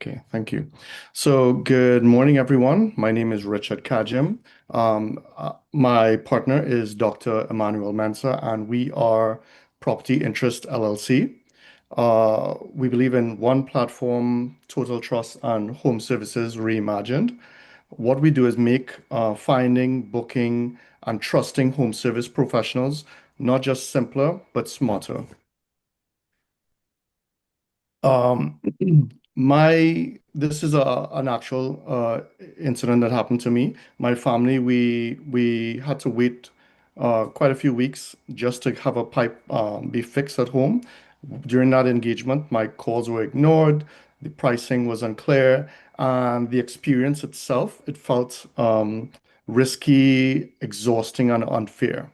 Okay, thank you. So, good morning, everyone. My name is Richard Kajim. My partner is Dr. Emmanuel Mensah, and we are Property Interest LLC. We believe in one platform, total trust, and home services reimagined. What we do is make finding, booking, and trusting home service professionals not just simpler, but smarter. Um, this is an actual incident that happened to me. My family, we had to wait quite a few weeks just to have a pipe be fixed at home. During that engagement, my calls were ignored, the pricing was unclear, and the experience itself, it felt risky, exhausting, and unfair.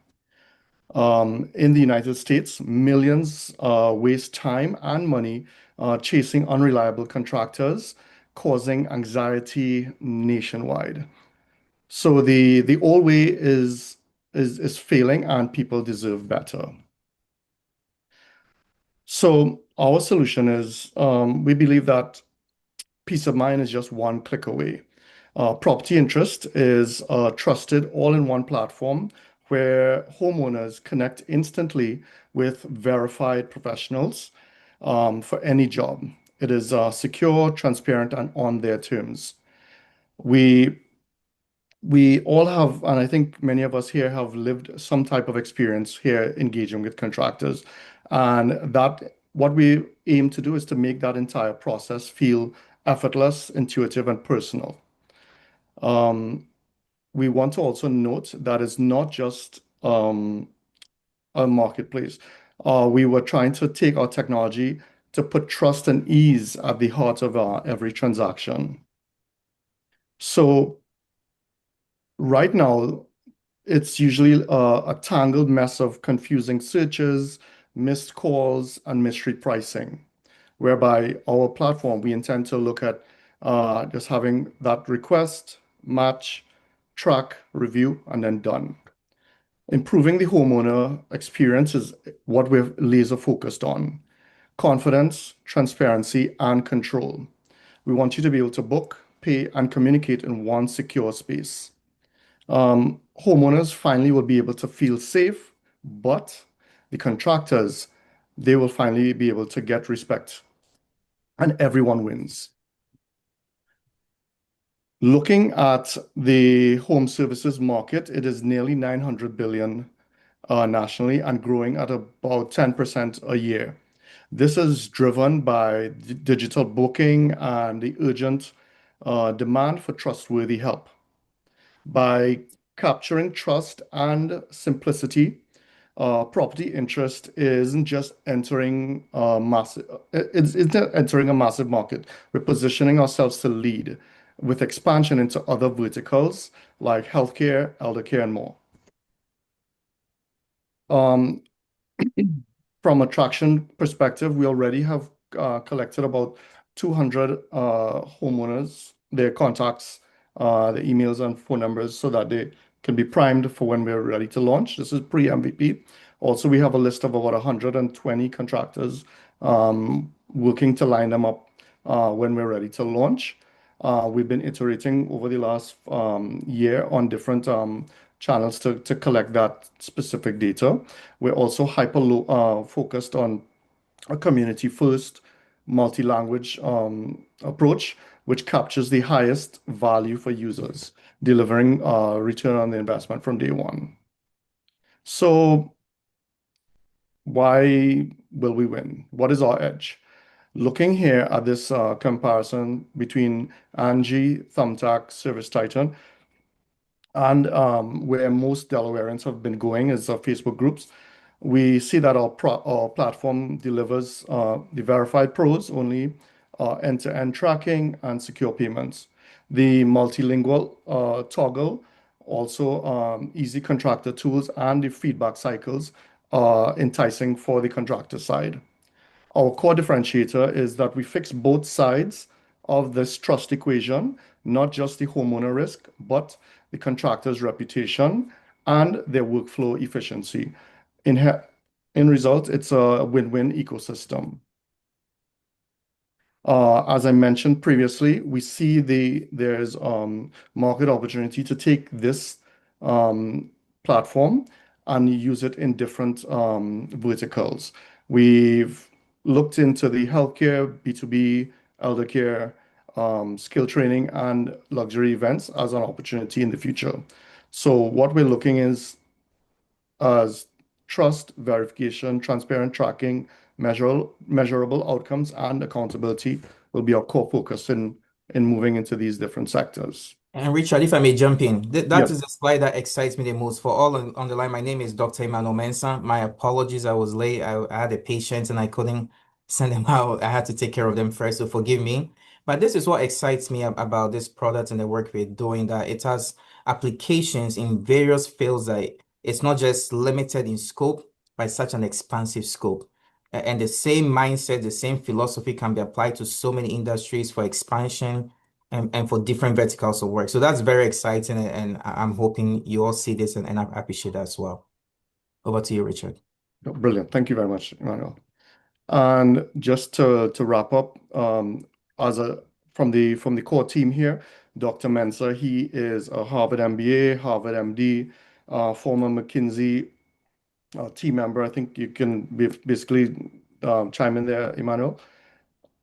In the United States, millions waste time and money chasing unreliable contractors, causing anxiety nationwide. So the old way is failing, and people deserve better. So our solution is we believe that peace of mind is just one click away. Property Interest is a trusted all-in-one platform where homeowners connect instantly with verified professionals for any job. It is secure, transparent, and on their terms. We we all have, and I think many of us here have lived some type of experience here engaging with contractors, and that what we aim to do is to make that entire process feel effortless, intuitive, and personal. Um, we want to also note that it's not just a marketplace. We were trying to take our technology to put trust and ease at the heart of every transaction. So right now, it's usually a tangled mess of confusing searches, missed calls, and mystery pricing, whereby our platform, we intend to look at just having that request, match, track, review, and then done. Improving the homeowner experience is what we're laser focused on. Confidence, transparency, and control. We want you to be able to book, pay, and communicate in one secure space. Homeowners finally will be able to feel safe, but the contractors, they will finally be able to get respect, and everyone wins. Looking at the home services market, it is nearly 900 billion nationally and growing at about 10% a year. This is driven by digital booking and the urgent demand for trustworthy help. By capturing trust and simplicity, property interest isn't just entering a massive, it's not entering a massive market. We're positioning ourselves to lead with expansion into other verticals like healthcare, elder care, and more. Um, from a traction perspective, we already have collected about 200 homeowners, their contacts, their emails and phone numbers so that they can be primed for when we're ready to launch. This is pre-MVP. Also, we have a list of about 120 contractors working to line them up when we're ready to launch. We've been iterating over the last year on different channels to collect that specific data. We're also focused on a community first multi-language approach, which captures the highest value for users, delivering return on the investment from day one. So, why will we win? What is our edge? Looking here at this comparison between Angie, Thumbtack, Service Titan, and where most Delawareans have been going is Facebook groups. We see that our platform delivers the verified pros only, end-to-end tracking and secure payments. The multilingual toggle, also easy contractor tools, and the feedback cycles are enticing for the contractor side. Our core differentiator is that we fix both sides of this trust equation, not just the homeowner risk, but the contractor's reputation and their workflow efficiency. In, in result, it's a win-win ecosystem. As I mentioned previously, we see there's market opportunity to take this um, platform and use it in different verticals. We've looked into the healthcare, B2B, elder care, skill training, and luxury events as an opportunity in the future. So what we're looking is as trust, verification, transparent tracking, measurable outcomes, and accountability will be our core focus in moving into these different sectors. And Richard, if I may jump in, that Yep, is the slide that excites me the most. For all on the line, my name is Dr. Emmanuel Mensah. My apologies, I was late. I had a patient and I couldn't send them out. I had to take care of them first, so forgive me. But this is what excites me about this product and the work we're doing, that it has applications in various fields, that it's not just limited in scope, but such an expansive scope. And the same mindset, the same philosophy can be applied to so many industries for expansion and for different verticals of work. So that's very exciting, and I'm hoping you all see this and I appreciate that as well. Over to you, Richard. brilliant. Thank you very much, Emmanuel. And just to wrap up, as a from the core team here, Dr. Mensah, he is a Harvard MBA, Harvard MD, former McKinsey team member. I think you can basically chime in there, Emmanuel,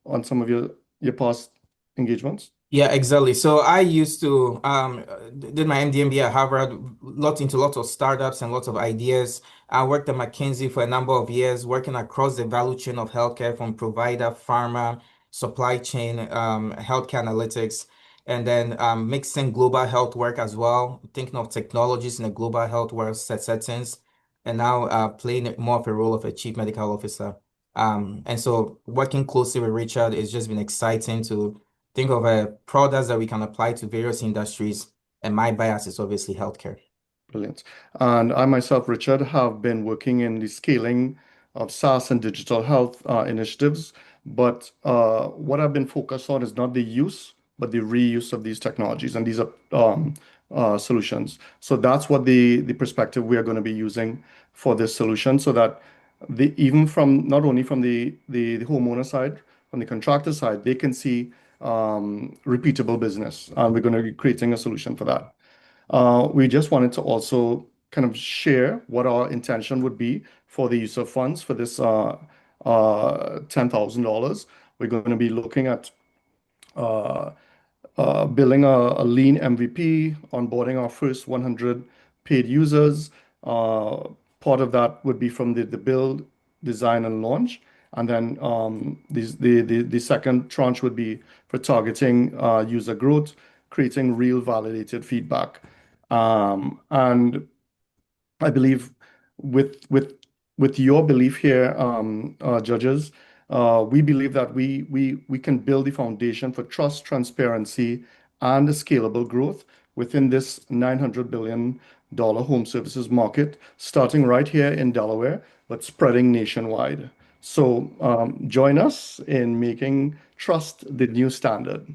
on some of your past engagements. Yeah, exactly. So I used to did my MD MBA at Harvard, lot of startups and lots of ideas. I worked at McKinsey for a number of years, working across the value chain of healthcare, from provider, pharma, supply chain, healthcare analytics, and then mixing global health work as well, thinking of technologies in a global health world settings, and now playing more of a role of a chief medical officer. And so working closely with Richard has just been exciting to think of products that we can apply to various industries, and my bias is obviously healthcare. Brilliant. And I myself, Richard, have been working in the scaling of SaaS and digital health initiatives. But what I've been focused on is not the use, but the reuse of these technologies. And these are solutions. So that's what the perspective we are going to be using for this solution, so that even from not only from the homeowner side, from the contractor side, they can see repeatable business. And we're going to be creating a solution for that. We just wanted to also kind of share what our intention would be for the use of funds for this $10,000. We're going to be looking at uh, building a lean MVP, onboarding our first 100 paid users. Uh, Part of that would be from the build, design, and launch. And then the second tranche would be for targeting user growth, creating real validated feedback. And I believe with with with your belief here, judges, we believe that we can build the foundation for trust, transparency, and scalable growth within this $900 billion home services market, starting right here in Delaware, but spreading nationwide. So join us in making trust the new standard.